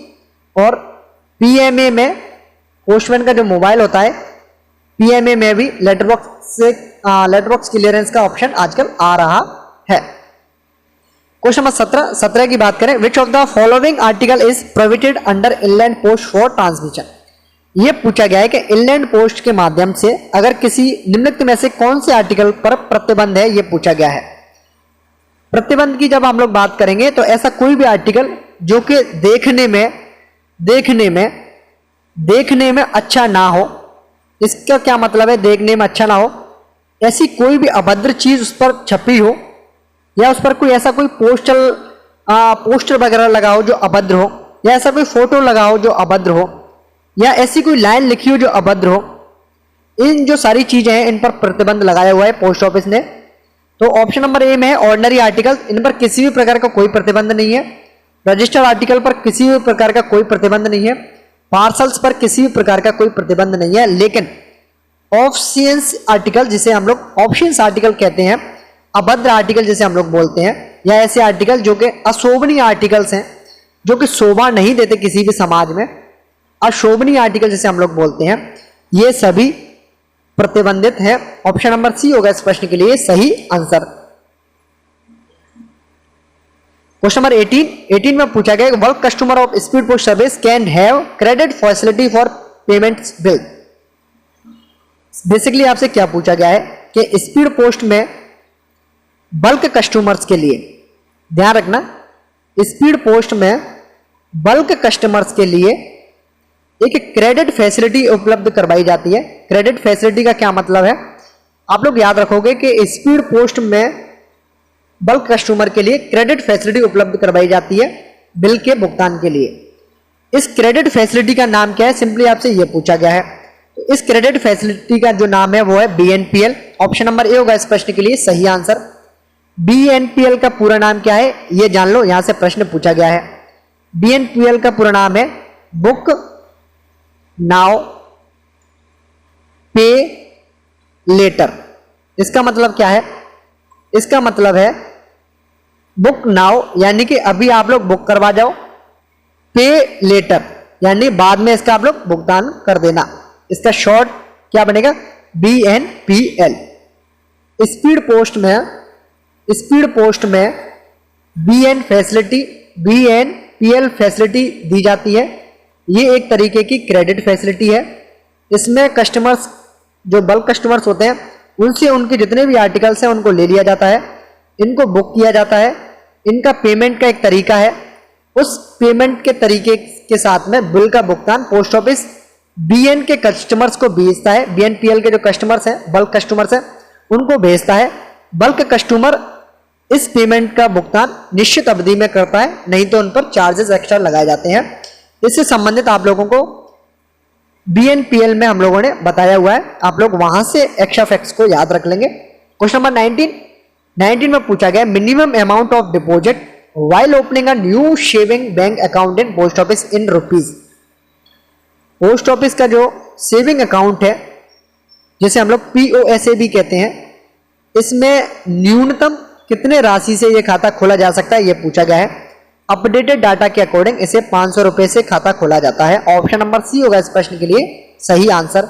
और पीएमए में पोस्टमैन का जो मोबाइल होता है पीएमए में भी लेटर बॉक्स क्लियरेंस का ऑप्शन आजकल आ रहा है। क्वेश्चन नंबर 17 की बात करें, which of the following article is prohibited under inland post for transmission. यह पूछा गया है कि इनलैंड पोस्ट के माध्यम से अगर किसी निम्नलिखित में से कौन से आर्टिकल पर प्रतिबंध है, यह पूछा गया है। प्रतिबंध की जब हम लोग बात करेंगे तो ऐसा कोई भी आर्टिकल जो कि देखने में अच्छा ना हो। इसका क्या मतलब है देखने में अच्छा ना हो, ऐसी कोई भी अभद्र चीज उस पर छपी हो, या उस पर कोई ऐसा कोई पोस्टर वगैरह लगा हो जो अभद्र हो, या ऐसा कोई फोटो लगा हो जो अभद्र हो, या ऐसी कोई लाइन लिखी हो जो अभद्र हो। इन जो सारी चीजें हैं इन पर प्रतिबंध लगाया हुआ है पोस्ट ऑफिस ने। तो ऑप्शन नंबर ए में है ऑर्डिनरी आर्टिकल, इन पर किसी भी प्रकार का कोई प्रतिबंध नहीं है। रजिस्टर्ड आर्टिकल पर किसी भी प्रकार का कोई प्रतिबंध नहीं है। पार्सल्स पर किसी भी प्रकार का कोई प्रतिबंध नहीं है। लेकिन ऑप्शंस आर्टिकल, जिसे हम लोग ऑप्शंस आर्टिकल कहते हैं, अभद्र आर्टिकल जिसे हम लोग बोलते हैं, या ऐसे आर्टिकल जो कि अशोभनीय आर्टिकल्स हैं, जो कि शोभा नहीं देते किसी भी समाज में, अशोभनीय आर्टिकल जिसे हम लोग बोलते हैं, ये सभी प्रतिबंधित है। ऑप्शन नंबर सी होगा इस प्रश्न के लिए सही आंसर। क्वेश्चन नंबर 18 में पूछा गया work customer of speed post service can have credit facility for payments bill. Basically आपसे क्या पूछा गया है कि स्पीड पोस्ट में बल्क कस्टमर्स के लिए, ध्यान रखना, स्पीड पोस्ट में बल्क कस्टमर्स के लिए एक क्रेडिट फैसिलिटी उपलब्ध करवाई जाती है। क्रेडिट फैसिलिटी का क्या मतलब है, आप लोग याद रखोगे कि स्पीड पोस्ट में बल्क कस्टमर के लिए क्रेडिट फैसिलिटी उपलब्ध करवाई जाती है बिल के भुगतान के लिए। इस क्रेडिट फैसिलिटी का नाम क्या है, सिंपली आपसे यह पूछा गया है। तो इस क्रेडिट फैसिलिटी का जो नाम है वो है बीएनपीएल। ऑप्शन नंबर ए होगा इस प्रश्न के लिए सही आंसर। बीएनपीएल का पूरा नाम क्या है ये जान लो, यहां से प्रश्न पूछा गया है। बीएनपीएल का पूरा नाम है बुक नाउ पे लेटर। इसका मतलब क्या है, इसका मतलब है बुक नाउ यानी कि अभी आप लोग बुक करवा जाओ, पे लेटर यानी बाद में इसका आप लोग भुगतान कर देना। इसका शॉर्ट क्या बनेगा, बीएनपीएल। स्पीड पोस्ट में बीएनपीएल फैसिलिटी दी जाती है। ये एक तरीके की क्रेडिट फैसिलिटी है। इसमें कस्टमर्स, जो बल्क कस्टमर्स होते हैं, उनसे उनके जितने भी आर्टिकल्स हैं उनको ले लिया जाता है, इनको बुक किया जाता है। इनका पेमेंट का एक तरीका है, उस पेमेंट के तरीके के साथ में बिल का भुगतान पोस्ट ऑफिस बीएन के कस्टमर्स को भेजता है। बीएनपीएल के जो कस्टमर्स हैं, बल्क कस्टमर्स हैं, उनको भेजता है। बल्क कस्टमर इस पेमेंट का भुगतान निश्चित अवधि में करता है, नहीं तो उन पर चार्जेस एक्स्ट्रा लगाए जाते हैं। इससे संबंधित आप लोगों को बीएनपीएल में हम लोगों ने बताया हुआ है, आप लोग वहां से एक्स्ट्रा फैक्ट्स को याद रख लेंगे। क्वेश्चन नंबर 19 में पूछा गया minimum amount of deposit while opening a new saving bank account in post office in rupees. Post office का जो सेविंग अकाउंट है, जिसे हम लोग पीओएसए भी कहते हैं, इसमें न्यूनतम कितने राशि से यह खाता खोला जा सकता है, यह पूछा गया है। अपडेटेड डाटा के अकॉर्डिंग इसे 500 रुपए से खाता खोला जाता है। ऑप्शन नंबर सी होगा इस प्रश्न के लिए सही आंसर।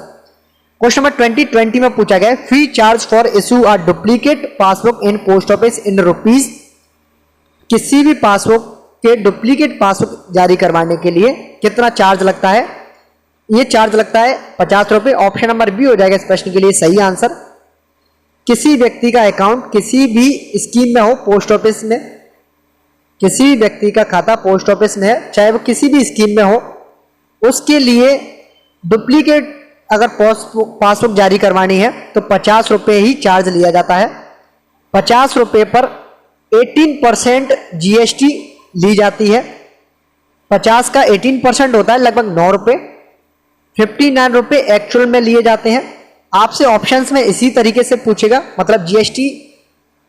क्वेश्चन नंबर 20 में पूछा गया free charge for issue a duplicate passbook in post office in rupees. किसी भी पासबुक के डुप्लीकेट पासबुक जारी करवाने के लिए कितना चार्ज लगता है, यह चार्ज लगता है 50 रुपए। ऑप्शन नंबर बी हो जाएगा इस प्रश्न के लिए सही आंसर। किसी व्यक्ति का अकाउंट किसी भी स्कीम में हो, पोस्ट ऑफिस में किसी व्यक्ति का खाता पोस्ट ऑफिस में है, चाहे वो किसी भी स्कीम में हो, उसके लिए डुप्लीकेट अगर पासबुक जारी करवानी है तो 50 रुपए ही चार्ज लिया जाता है। 50 रुपए पर 18% जीएसटी ली जाती है। 50 का 18% होता है लगभग 9 रुपए। 59 रुपए एक्चुअल में लिए जाते हैं। आपसे ऑप्शंस में इसी तरीके से पूछेगा, मतलब जीएसटी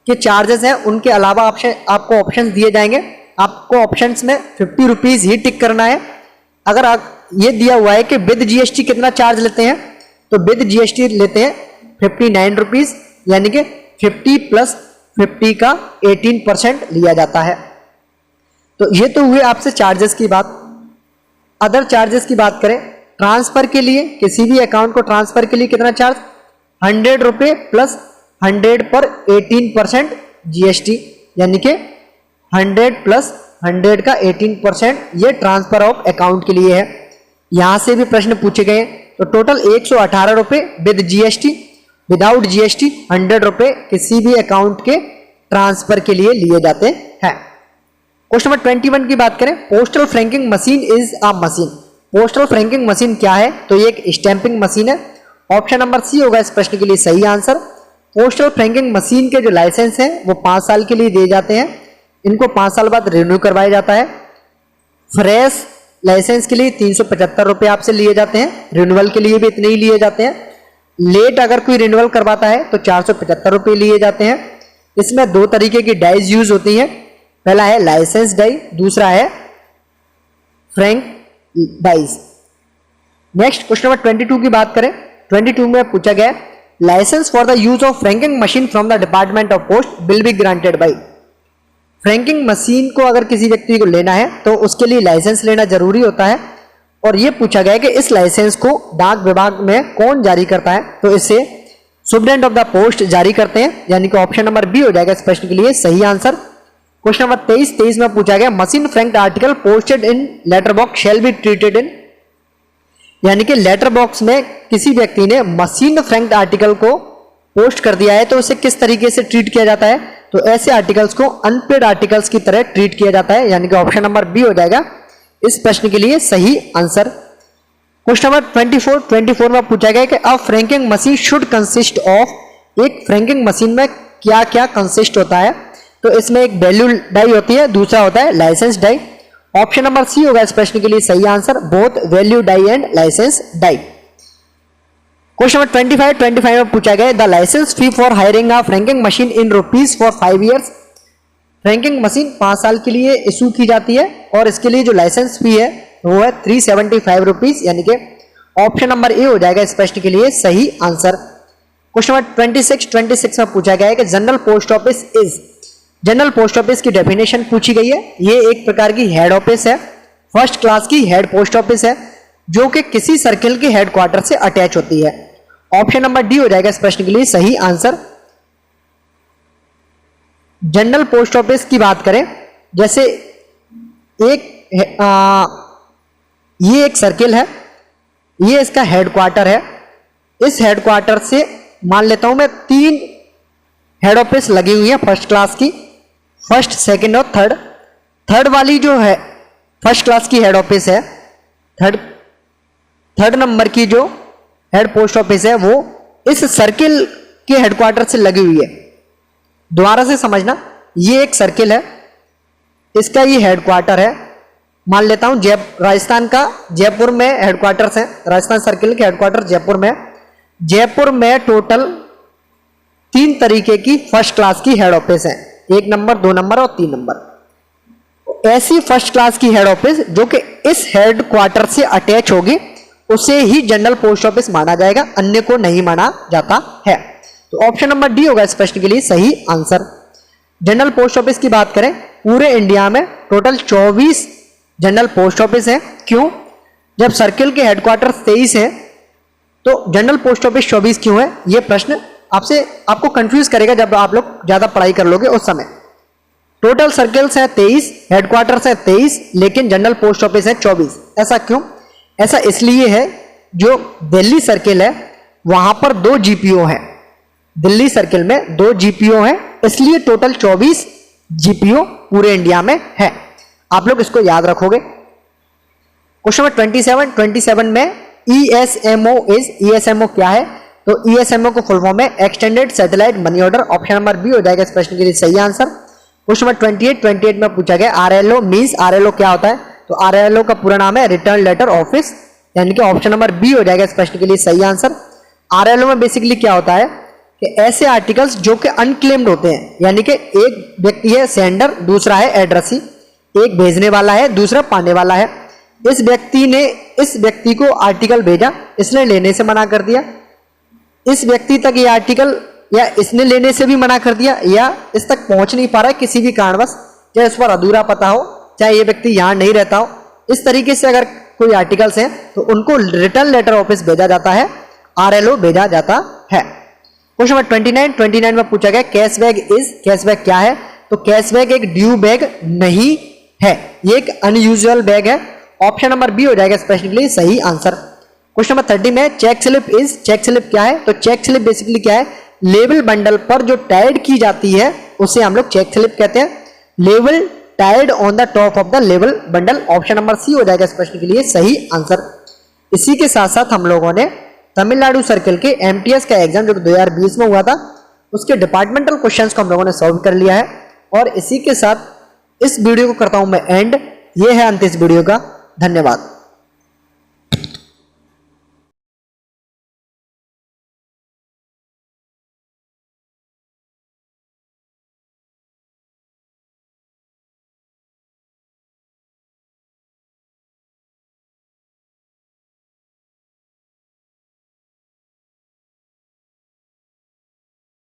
के चार्जेस हैं, उनके अलावा आपको ऑप्शंस दिए जाएंगे। आपको ऑप्शंस में 50 रुपीज ही टिक करना है। अगर आप ये दिया हुआ है कि विद जीएसटी कितना चार्ज लेते हैं, तो विद जीएसटी लेते हैं 59 रुपीज, यानी कि 50 प्लस 50 का 18% लिया जाता है। तो ये तो हुए आपसे चार्जेस की बात। अदर चार्जेस की बात करें, ट्रांसफर के लिए, किसी भी अकाउंट को ट्रांसफर के लिए कितना चार्ज, 100 रुपए प्लस 100 पर 18% जीएसटी, यानी कि 100 प्लस 100 का 18% ये ट्रांसफर ऑफ अकाउंट के लिए है। यहां से भी प्रश्न पूछे गए, तो टोटल 118 रुपए विद जीएसटी, विदाउट जीएसटी 100 रुपए किसी भी अकाउंट के ट्रांसफर के लिए लिए जाते हैं। क्वेश्चन नंबर 21 की बात करें, postal franking machine is a machine. Postal franking machine क्या है, तो ये एक स्टैंपिंग मशीन है। ऑप्शन नंबर सी होगा इस प्रश्न के लिए सही आंसर। पोस्टल फ्रैंकिंग मशीन के जो लाइसेंस हैं वो 5 साल के लिए दिए जाते हैं। इनको 5 साल बाद रिन्यू करवाया जाता है। फ्रेश लाइसेंस के लिए 375 रुपए आपसे लिए जाते हैं, रिन्यूअल के लिए भी इतने ही लिए जाते हैं। लेट अगर कोई रिन्यूअल करवाता है तो 475 रुपए लिए जाते हैं। इसमें 2 तरीके की डाइज यूज होती हैं, पहला है लाइसेंस डाई, दूसरा है frank dies. Next question number 22 की बात करें, 22 में पूछा गया licence for the use of franking machine from the department of post will be granted by. Franking machine को अगर किसी व्यक्ति को लेना है तो उसके लिए लाइसेंस लेना जरूरी होता है, और यह पूछा गया कि इस लाइसेंस को डाक विभाग में कौन जारी करता है, तो इसे सुप्रीटेंडेंट ऑफ द पोस्ट जारी करते हैं, यानी कि ऑप्शन नंबर बी हो जाएगा इस प्रश्न के लिए सही आंसर। क्वेश्चन नंबर 23 में पूछा गया machine franked article posted in letter box shall be treated in, यानी कि लेटर बॉक्स में किसी व्यक्ति ने मशीन फ्रैंक्ड आर्टिकल को पोस्ट कर दिया है तो उसे किस तरीके से ट्रीट किया जाता है, तो ऐसे आर्टिकल्स को अनपेड आर्टिकल्स की तरह ट्रीट किया जाता है, यानी कि ऑप्शन नंबर बी हो जाएगा इस प्रश्न के लिए सही आंसर। क्वेश्चन नंबर 24 में पूछा गया कि a franking machine should consist of, एक फ्रैंकिंग मशीन में क्या क्या कंसिस्ट होता है, तो इसमें एक वैल्यू डाई होती है, दूसरा होता है licence die. Option number C होगा इस प्रश्न के लिए सही answer, both value die and licence die. Question number 25 में पूछा गया the licence fee for hiring a franking machine in rupees for 5 years. Franking machine 5 साल के लिए इशू की जाती है और इसके लिए जो लाइसेंस फी है वो है 375 रुपीज, यानी कि ऑप्शन नंबर ए हो जाएगा इस प्रश्न के लिए सही आंसर। क्वेश्चन नंबर 26 में पूछा गया है कि general post office is, general post office की डेफिनेशन पूछी गई है। ये एक प्रकार की हेड ऑफिस है, फर्स्ट क्लास की हेड पोस्ट ऑफिस है जो कि किसी सर्किल के हेडक्वार्टर से अटैच होती है। ऑप्शन नंबर डी हो जाएगा इस प्रश्न के लिए सही आंसर। जनरल पोस्ट ऑफिस की बात करें, जैसे ये एक सर्किल है, ये इसका हेडक्वार्टर है। इस हेडक्वार्टर से मान लेता हूं मैं 3 हेड ऑफिस लगी हुई है फर्स्ट क्लास की, फर्स्ट, सेकंड और थर्ड। थर्ड वाली जो है फर्स्ट क्लास की हेड ऑफिस है, थर्ड नंबर की जो हेड पोस्ट ऑफिस है वो इस सर्किल के हेडक्वार्टर से लगी हुई है। दोबारा से समझना, ये एक सर्किल है, इसका ये हेडक्वार्टर है। मान लेता हूं राजस्थान का जयपुर में हेडक्वार्टर्स है, राजस्थान सर्किल के हेडक्वार्टर जयपुर में। जयपुर में टोटल 3 तरीके की फर्स्ट क्लास की हेड ऑफिस है, 1 नंबर, 2 नंबर और 3 नंबर। ऐसी फर्स्ट क्लास की हेड ऑफिस जो कि इस हेडक्वार्टर से अटैच होगी उसे ही जनरल पोस्ट ऑफिस माना जाएगा, अन्य को नहीं माना जाता है। तो ऑप्शन नंबर डी होगा इस प्रश्न के लिए सही आंसर। जनरल पोस्ट ऑफिस की बात करें, पूरे इंडिया में टोटल 24 जनरल पोस्ट ऑफिस है। क्यों? जब सर्किल के हेडक्वार्टर 23 है तो जनरल पोस्ट ऑफिस 24 क्यों है? यह प्रश्न आपको कंफ्यूज करेगा जब आप लोग ज्यादा पढ़ाई कर लोगे उस समय। टोटल सर्किल्स है 23, हेडक्वार्टर्स है 23, लेकिन जनरल पोस्ट ऑफिस है 24। ऐसा क्यों? ऐसा इसलिए है, जो दिल्ली सर्किल है वहां पर 2 जीपीओ है, दिल्ली सर्किल में 2 जीपीओ है, इसलिए टोटल 24 जीपीओ पूरे इंडिया में है। आप लोग इसको याद रखोगे। क्वेश्चन नंबर 27 में ESMO क्या है? तो ESMO को फुल फॉर्म है extended satellite money order. Option number B हो जाएगा इस प्रश्न के लिए सही आंसर। क्वेश्चन नंबर 28 में पूछा गया RLO मींस, RLO क्या होता है? तो RLO का पूरा नाम है रिटर्न लेटर ऑफिस, यानी कि ऑप्शन नंबर बी हो जाएगा इस प्रश्न के लिए सही आंसर। RLO में बेसिकली क्या होता है कि ऐसे आर्टिकल्स जो कि अनक्लेम्ड होते हैं, यानी कि एक व्यक्ति है सेंडर, दूसरा है एड्रेसी, एक भेजने वाला है, दूसरा पाने वाला है। इस व्यक्ति ने इस व्यक्ति को आर्टिकल भेजा, इसने लेने से मना कर दिया, इस व्यक्ति तक ये आर्टिकल या इसने लेने से भी मना कर दिया, या इस तक पहुंच नहीं पा रहा है किसी भी कारणवश, चाहे इस पर अधूरा पता हो, चाहे ये व्यक्ति यहां नहीं रहता हो, इस तरीके से अगर कोई आर्टिकल्स हैं तो उनको रिटर्न लेटर ऑफिस भेजा जाता है, RLO भेजा जाता है। क्वेश्चन नंबर 29 में पूछा गया कैशबैक क्या है? तो कैशबैक एक ड्यू बैग नहीं है, ये एक अनयूजुअल बैग है। ऑप्शन नंबर बी हो जाएगा इस प्रश्न के लिए सही आंसर। क्वेश्चन नंबर 30 में चेक स्लिप क्या है? तो चेक स्लिप बेसिकली क्या है? लेवल बंडल पर जो टाइड की जाती है उसे हम लोग चेक स्लिप कहते हैं। Level tied on the top of the level bundle. Option number C हो जाएगा इस प्रश्न के लिए सही आंसर। इसी के साथ साथ हम लोगों ने तमिलनाडु सर्किल के MTS का एग्जाम जो 2020 में हुआ था उसके डिपार्टमेंटल क्वेश्चंस को हम लोगों ने सॉल्व कर लिया है। और इसी के साथ इस वीडियो को करता हूं मैं एंड। ये है अंत इस वीडियो का। धन्यवाद।